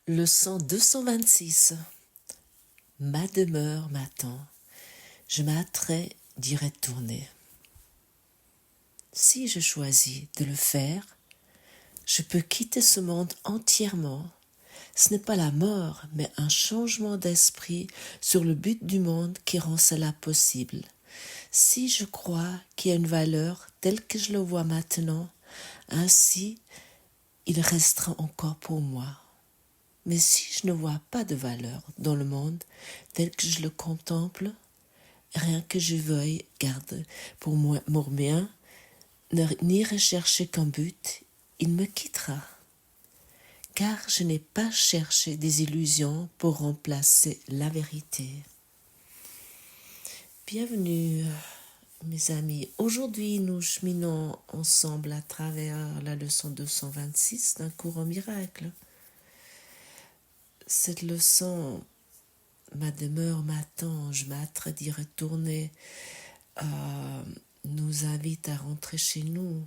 Leçon 226. Ma demeure m'attend. Je m'hâterai d'y retourner. Si je choisis de le faire, je peux quitter ce monde entièrement. Ce n'est pas la mort, mais un changement d'esprit sur le but du monde qui rend cela possible. Si je crois qu'il y a une valeur telle que je le vois maintenant, ainsi il restera encore pour moi. Mais si je ne vois pas de valeur dans le monde tel que je le contemple, rien que je veuille garder pour moi mon bien, ni rechercher qu'un but, il me quittera. Car je n'ai pas cherché des illusions pour remplacer la vérité. Bienvenue, mes amis. Aujourd'hui, nous cheminons ensemble à travers la leçon 226 d'un cours en miracle. Cette leçon, ma demeure m'attend, je m'hâterai d'y retourner, nous invite à rentrer chez nous.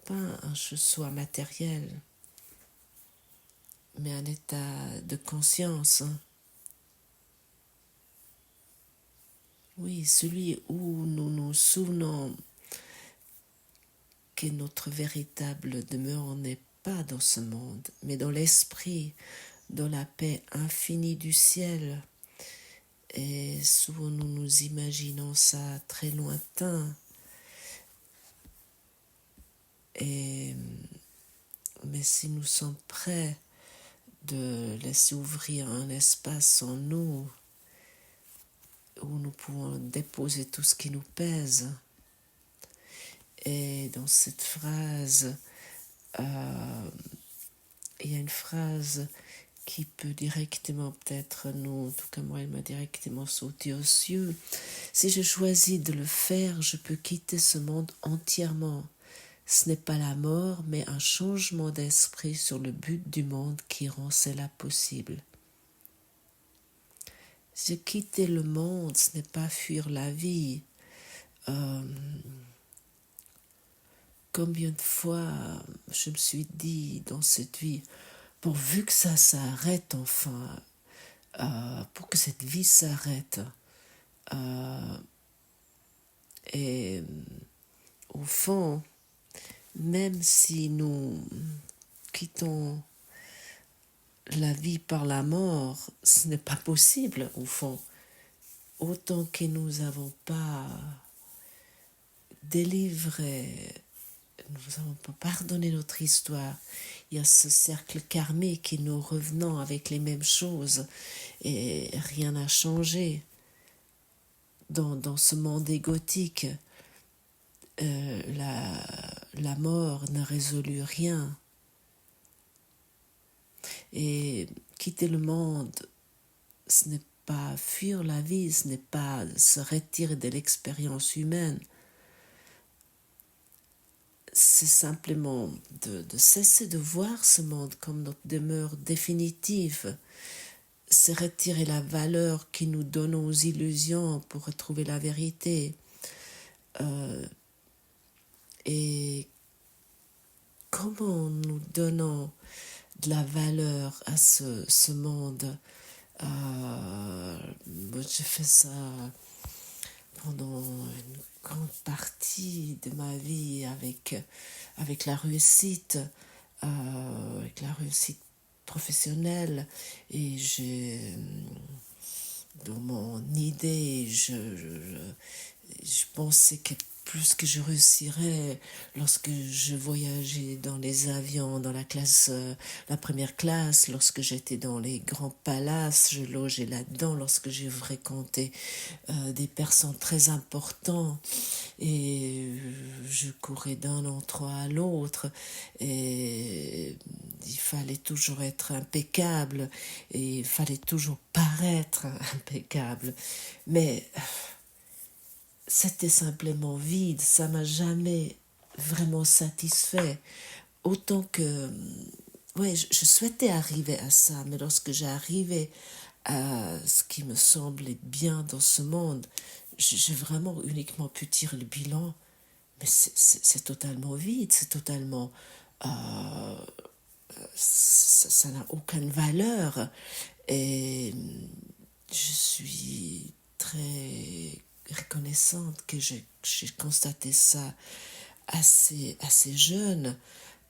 Pas un chez-soi matériel, mais un état de conscience. Oui, celui où nous nous souvenons que notre véritable demeure n'est pas dans ce monde, mais dans l'esprit, dans la paix infinie du ciel. Et souvent nous nous imaginons ça très lointain. Mais si nous sommes prêts de laisser ouvrir un espace en nous où nous pouvons déposer tout ce qui nous pèse. Et dans cette phrase, il y a une phrase qui peut directement peut-être nous, en tout cas moi, elle m'a directement sauté aux yeux. Si je choisis de le faire, je peux quitter ce monde entièrement. Ce n'est pas la mort, mais un changement d'esprit sur le but du monde qui rend cela possible. Si quitter le monde, ce n'est pas fuir la vie. Combien de fois je me suis dit dans cette vie, pourvu que ça s'arrête enfin, pour que cette vie s'arrête. Et au fond, même si nous quittons la vie par la mort, ce n'est pas possible au fond. Autant que nous n'avons pas délivré, nous n'avons pas pardonné notre histoire, il y a ce cercle karmique et nous revenons avec les mêmes choses et rien n'a changé. Dans ce monde égotique, la mort ne résolut rien. Et quitter le monde, ce n'est pas fuir la vie, ce n'est pas se retirer de l'expérience humaine. C'est simplement de cesser de voir ce monde comme notre demeure définitive, se retirer la valeur qui nous donne aux illusions pour retrouver la vérité. Et comment nous donnons de la valeur à ce monde. J'ai fait ça pendant une grande partie de ma vie avec la réussite, professionnelle. Et dans mon idée, je pensais que plus que je réussirais lorsque je voyageais dans les avions, dans la première classe, lorsque j'étais dans les grands palaces, je logeais là-dedans, lorsque j'ai fréquenté des personnes très importantes et je courais d'un endroit à l'autre et il fallait toujours être impeccable et il fallait toujours paraître impeccable. Mais c'était simplement vide, ça m'a jamais vraiment satisfait. Autant que, je souhaitais arriver à ça, mais lorsque j'arrivais à ce qui me semblait bien dans ce monde, j'ai vraiment uniquement pu tirer le bilan, mais c'est totalement vide, c'est totalement... ça n'a aucune valeur. Et je suis très reconnaissante que j'ai constaté ça assez jeune.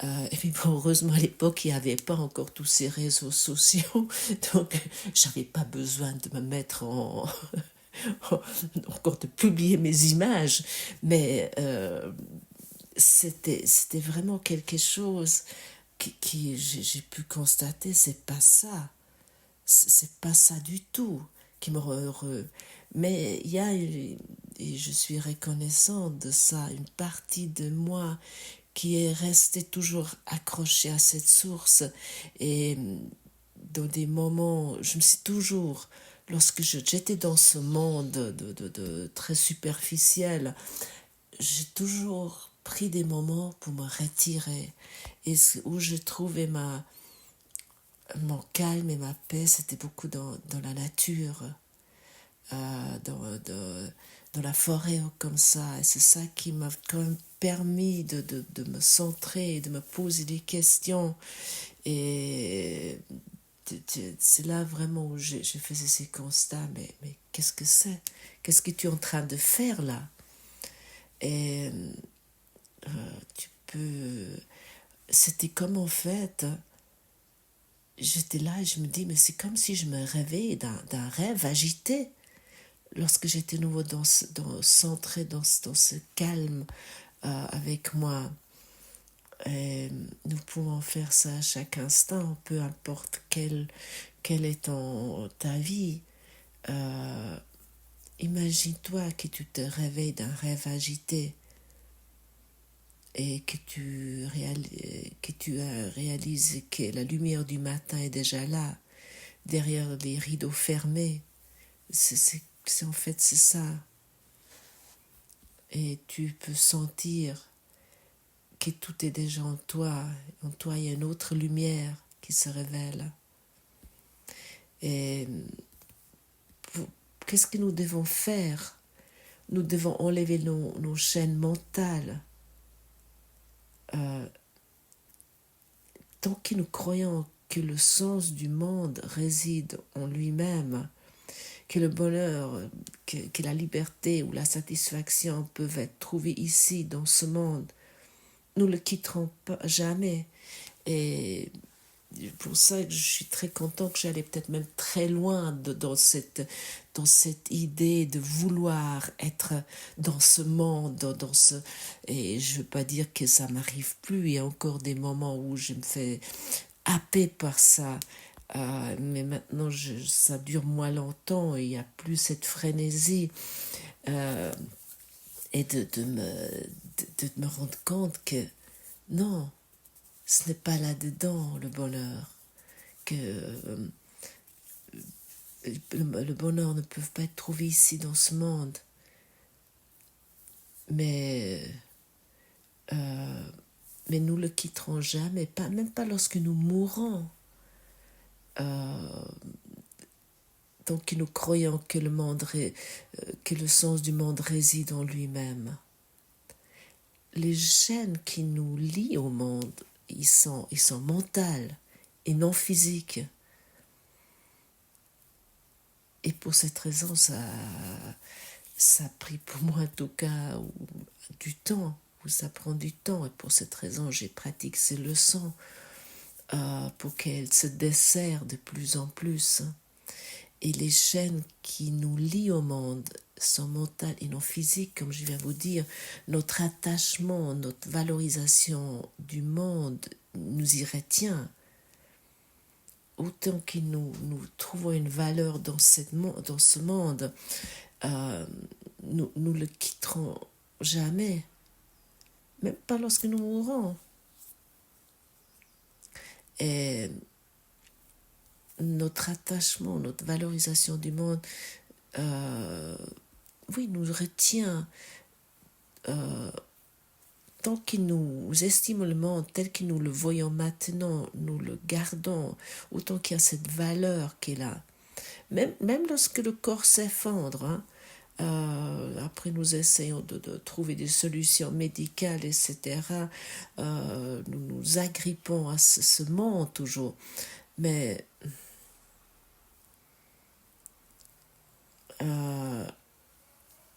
Et puis bon, heureusement à l'époque il n'y avait pas encore tous ces réseaux sociaux, donc j'avais pas besoin de me mettre en encore de publier mes images, mais c'était vraiment quelque chose qui j'ai pu constater, c'est pas ça. C'est pas ça du tout qui me rend heureux. Mais il y a, et je suis reconnaissante de ça, une partie de moi qui est restée toujours accrochée à cette source. Et dans des moments, je me suis toujours, lorsque j'étais dans ce monde de très superficiel, j'ai toujours pris des moments pour me retirer. Et où je trouvais mon calme et ma paix, c'était beaucoup dans la nature, dans la forêt comme ça. Et c'est ça qui m'a quand même permis de me centrer, de me poser des questions. Et c'est là vraiment où je faisais ces constats. Mais qu'est-ce que c'est? Qu'est-ce que tu es en train de faire là? Et tu peux... C'était comme en fait... J'étais là et je me dis, mais c'est comme si je me réveillais d'un rêve agité. Lorsque j'étais nouveau centré dans ce calme avec moi. Et nous pouvons faire ça à chaque instant, peu importe quelle est ta vie. Imagine-toi que tu te réveilles d'un rêve agité et que tu réalises que la lumière du matin est déjà là, derrière les rideaux fermés. En fait, c'est ça. Et tu peux sentir que tout est déjà en toi. En toi, il y a une autre lumière qui se révèle. Et qu'est-ce que nous devons faire? Nous devons enlever nos chaînes mentales. Tant que nous croyons que le sens du monde réside en lui-même, que le bonheur, que la liberté ou la satisfaction peuvent être trouvées ici, dans ce monde, nous ne le quitterons pas jamais. Et pour ça, je suis très content que j'allais peut-être même très loin dans cette idée de vouloir être dans ce monde, et je ne veux pas dire que ça m'arrive plus. Il y a encore des moments où je me fais happer par ça. Mais maintenant, ça dure moins longtemps et il n'y a plus cette frénésie. Et de me rendre compte que non, ce n'est pas là-dedans le bonheur, que le bonheur ne peut pas être trouvé ici dans ce monde. Mais nous le quitterons jamais, même pas lorsque nous mourrons. Tant que nous croyons que le sens du monde réside en lui-même. Les chaînes qui nous lient au monde, ils sont mentales et non physiques. Et pour cette raison, ça a pris pour moi en tout cas du temps, ou ça prend du temps. Et pour cette raison, j'ai pratiqué ces leçons pour qu'elles se desserrent de plus en plus. Et les chaînes qui nous lient au monde sont mentales et non physiques, comme je viens de vous dire. Notre attachement, notre valorisation du monde nous y retient. Autant que nous trouvons une valeur dans ce monde, nous le quitterons jamais. Même pas lorsque nous mourrons. Et notre attachement, notre valorisation du monde, oui, nous retient. Tant que nous estimons le monde tel que nous le voyons maintenant, nous le gardons, autant qu'il y a cette valeur qui est là. Même lorsque le corps s'effondre, Après, nous essayons de trouver des solutions médicales, etc. Nous nous agrippons à ce monde toujours. Mais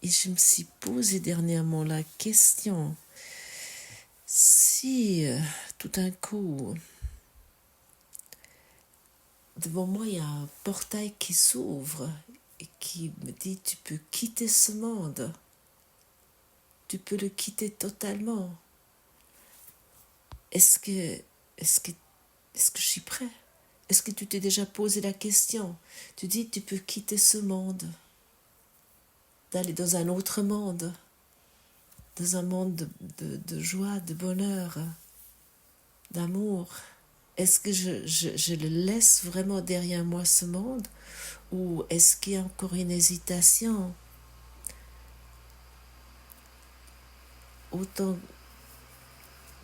et je me suis posé dernièrement la question, si tout d'un coup, devant moi, il y a un portail qui s'ouvre et qui me dit, tu peux quitter ce monde, tu peux le quitter totalement. Est-ce que, est-ce que, est-ce que je suis prêt? Est-ce que tu t'es déjà posé la question? Tu dis, tu peux quitter ce monde, d'aller dans un autre monde, dans un monde de joie, de bonheur, d'amour. Est-ce que je le laisse vraiment derrière moi, ce monde, ou est-ce qu'il y a encore une hésitation? Autant,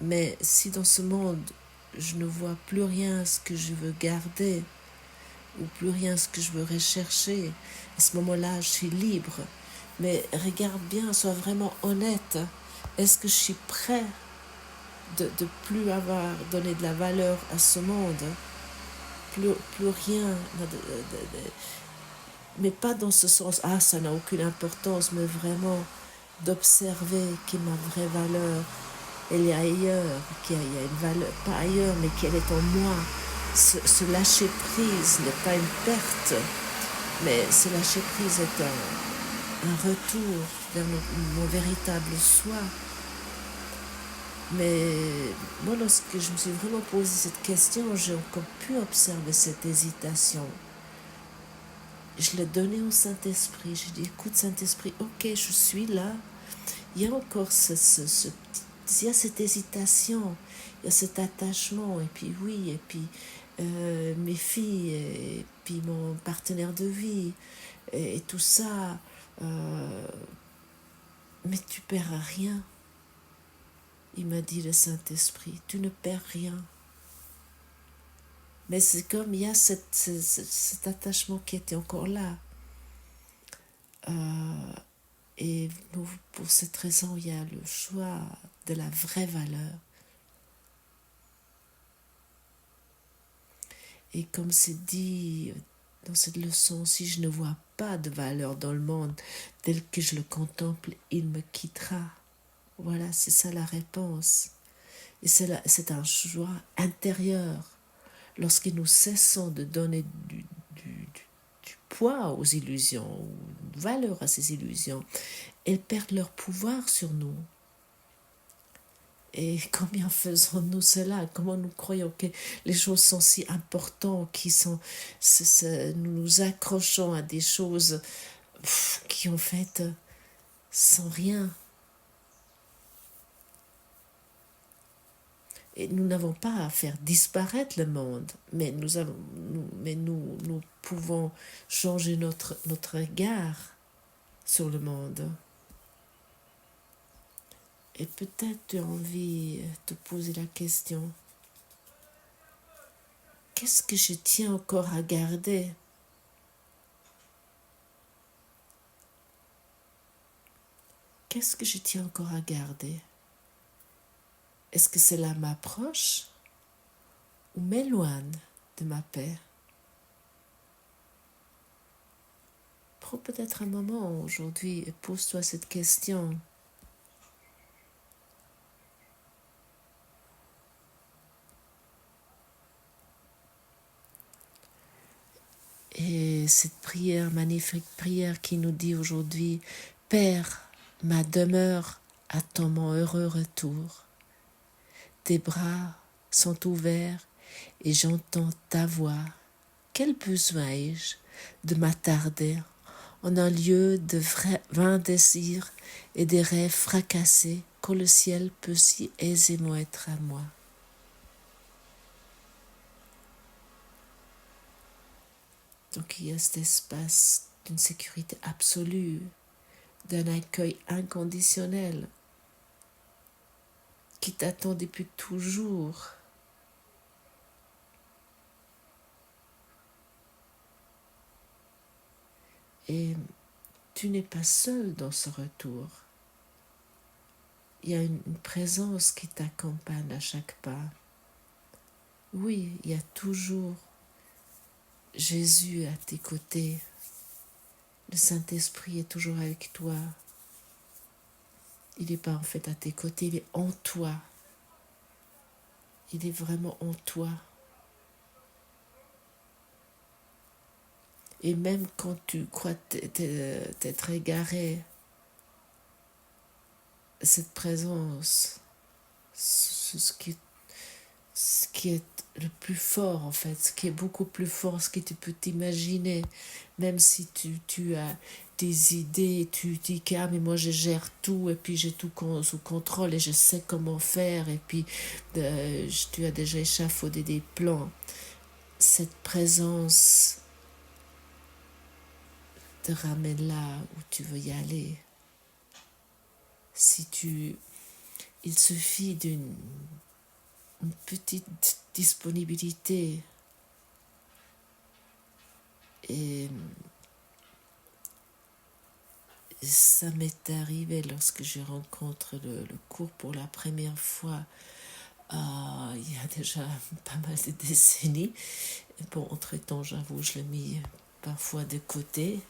mais si dans ce monde, je ne vois plus rien ce que je veux garder, ou plus rien ce que je veux rechercher, à ce moment-là, je suis libre. Mais regarde bien, sois vraiment honnête. Est-ce que je suis prêt de plus avoir donné de la valeur à ce monde? Plus rien. Mais pas dans ce sens, ah, ça n'a aucune importance, mais vraiment d'observer que ma vraie valeur, elle est ailleurs, qu'il y a une valeur, pas ailleurs, mais qu'elle est en moi. Ce lâcher prise n'est pas une perte, mais ce lâcher prise est un retour vers mon véritable soi. Mais moi, lorsque je me suis vraiment posé cette question, j'ai encore pu observer cette hésitation. Je l'ai donné au Saint-Esprit. J'ai dit, écoute Saint-Esprit, ok, je suis là. Il y a encore il y a cette hésitation, il y a cet attachement, et puis oui, et puis mes filles, et puis mon partenaire de vie, et tout ça. Mais tu perds rien. Il m'a dit le Saint-Esprit, tu ne perds rien. Mais c'est comme il y a cet attachement qui était encore là. Et pour cette raison, il y a le choix de la vraie valeur. Et comme c'est dit dans cette leçon, si je ne vois pas de valeur dans le monde tel que je le contemple, il me quittera. Voilà, c'est ça la réponse. Et c'est un choix intérieur. Lorsque nous cessons de donner du poids aux illusions, ou valeur à ces illusions, elles perdent leur pouvoir sur nous. Et combien faisons-nous cela? Comment nous croyons que les choses sont si importantes, nous nous accrochons à des choses qui en fait sont rien. Et nous n'avons pas à faire disparaître le monde, mais nous pouvons changer notre regard sur le monde. Et peut-être tu as envie de te poser la question, qu'est-ce que je tiens encore à garder? Qu'est-ce que je tiens encore à garder? Est-ce que cela m'approche ou m'éloigne de ma paix? Prends peut-être un moment aujourd'hui et pose-toi cette question. Et cette prière, magnifique prière qui nous dit aujourd'hui, Père, ma demeure attend mon heureux retour. Tes bras sont ouverts et j'entends ta voix. Quel besoin ai-je de m'attarder en un lieu de vains désirs et des rêves fracassés quand le ciel peut si aisément être à moi. Donc il y a cet espace d'une sécurité absolue, d'un accueil inconditionnel qui t'attend depuis toujours. Et tu n'es pas seul dans ce retour. Il y a une présence qui t'accompagne à chaque pas. Oui, il y a toujours Jésus à tes côtés. Le Saint-Esprit est toujours avec toi. Il n'est pas en fait à tes côtés, il est en toi. Il est vraiment en toi. Et même quand tu crois t'être égaré, cette présence, ce qui est le plus fort en fait, ce qui est beaucoup plus fort, ce que tu peux t'imaginer, même si tu as des idées, tu dis que mais moi je gère tout et puis j'ai tout sous contrôle et je sais comment faire et puis tu as déjà échafaudé des plans. Cette présence te ramène là où tu veux y aller. Il suffit d'une petite disponibilité et ça m'est arrivé lorsque je rencontre le cours pour la première fois il y a déjà pas mal de décennies. Bon, entre-temps, j'avoue, je l'ai mis parfois de côté.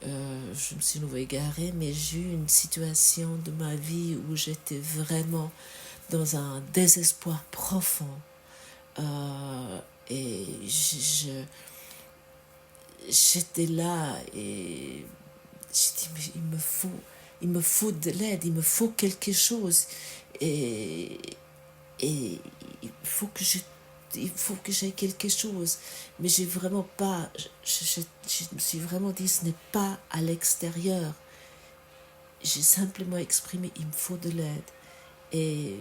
Je me suis nouveau égarée, mais j'ai eu une situation de ma vie où j'étais vraiment dans un désespoir profond. Et j'étais là et j'ai dit, mais il me faut de l'aide, il me faut quelque chose. Et il faut que j'aie quelque chose. Mais j'ai vraiment pas, je me suis vraiment dit, ce n'est pas à l'extérieur. J'ai simplement exprimé, il me faut de l'aide. Et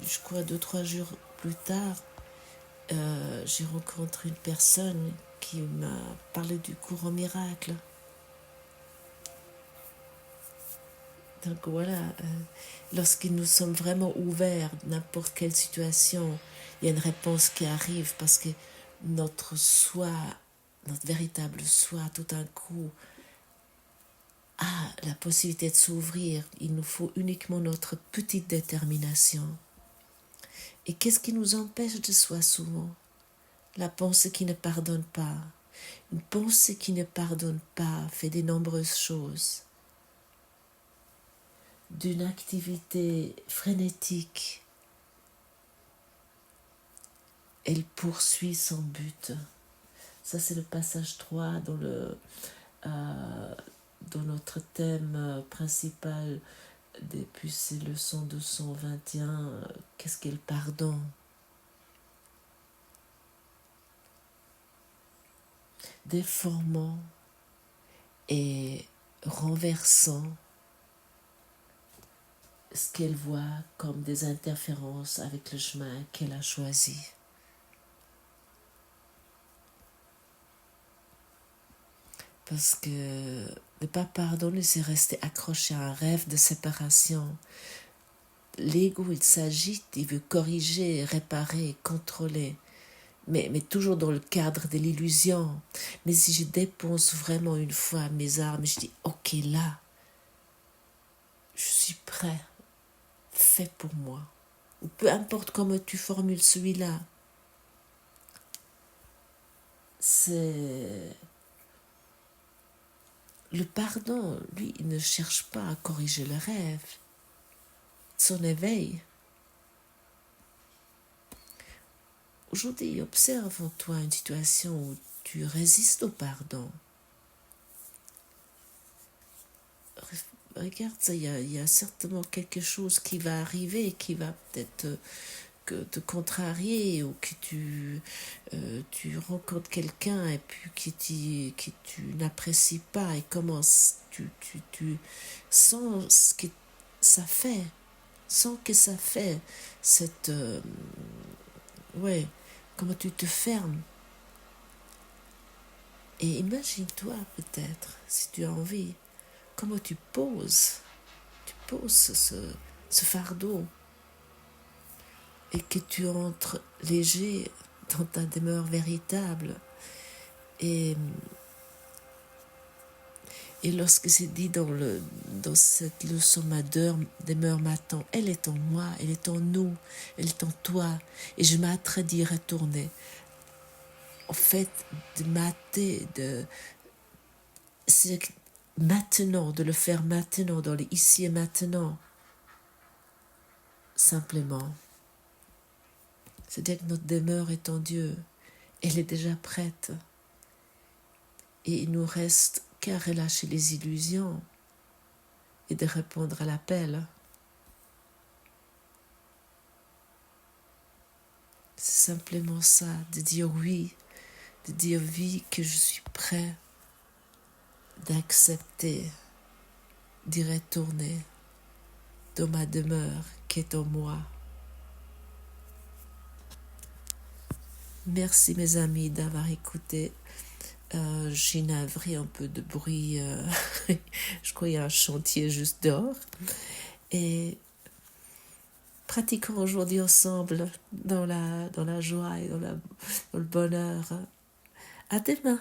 je crois 2-3 jours plus tard, j'ai rencontré une personne qui m'a parlé du cours en miracle. Donc voilà, lorsque nous sommes vraiment ouverts, n'importe quelle situation, il y a une réponse qui arrive parce que notre soi, notre véritable soi, tout d'un coup, a la possibilité de s'ouvrir. Il nous faut uniquement notre petite détermination. Et qu'est-ce qui nous empêche de soi souvent? La pensée qui ne pardonne pas. Une pensée qui ne pardonne pas fait de nombreuses choses. D'une activité frénétique, elle poursuit son but. Ça, c'est le passage 3 dans notre thème principal depuis ces leçons 221. Qu'est-ce qu'est le pardon? Déformant et renversant ce qu'elle voit comme des interférences avec le chemin qu'elle a choisi. Parce que ne pas pardonner, c'est rester accroché à un rêve de séparation. L'ego, il s'agite, il veut corriger, réparer, contrôler, mais toujours dans le cadre de l'illusion. Mais si je dépense vraiment une fois mes armes, je dis, ok, là, je suis prêt, fais pour moi. Ou peu importe comment tu formules celui-là. C'est... Le pardon, lui, il ne cherche pas à corriger le rêve. Son éveil. Aujourd'hui, observe en toi une situation où tu résistes au pardon. Regarde ça, il y a certainement quelque chose qui va arriver, qui va peut-être te contrarier, ou que tu rencontres quelqu'un et puis que tu n'apprécies pas, et comment tu sens ce que ça fait, sans que ça fait cette... comment tu te fermes. Et imagine-toi peut-être, si tu as envie, comment tu poses ce fardeau et que tu entres léger dans ta demeure véritable. Et Et lorsque c'est dit dans cette leçon, ma demeure m'attend, elle est en moi, elle est en nous, elle est en toi. Et je m'hâterai d'y retourner. En fait, de mater, c'est maintenant, de le faire maintenant, dans les ici et maintenant. Simplement. C'est-à-dire que notre demeure est en Dieu. Elle est déjà prête. Et il nous reste qu'à relâcher les illusions et de répondre à l'appel. C'est simplement ça, de dire oui, que je suis prêt, d'accepter, d'y retourner dans ma demeure qui est en moi. Merci mes amis d'avoir écouté. J'ai navré un peu de bruit. Je crois qu'il y a un chantier juste dehors. Et pratiquons aujourd'hui ensemble dans la joie et dans le bonheur. À demain.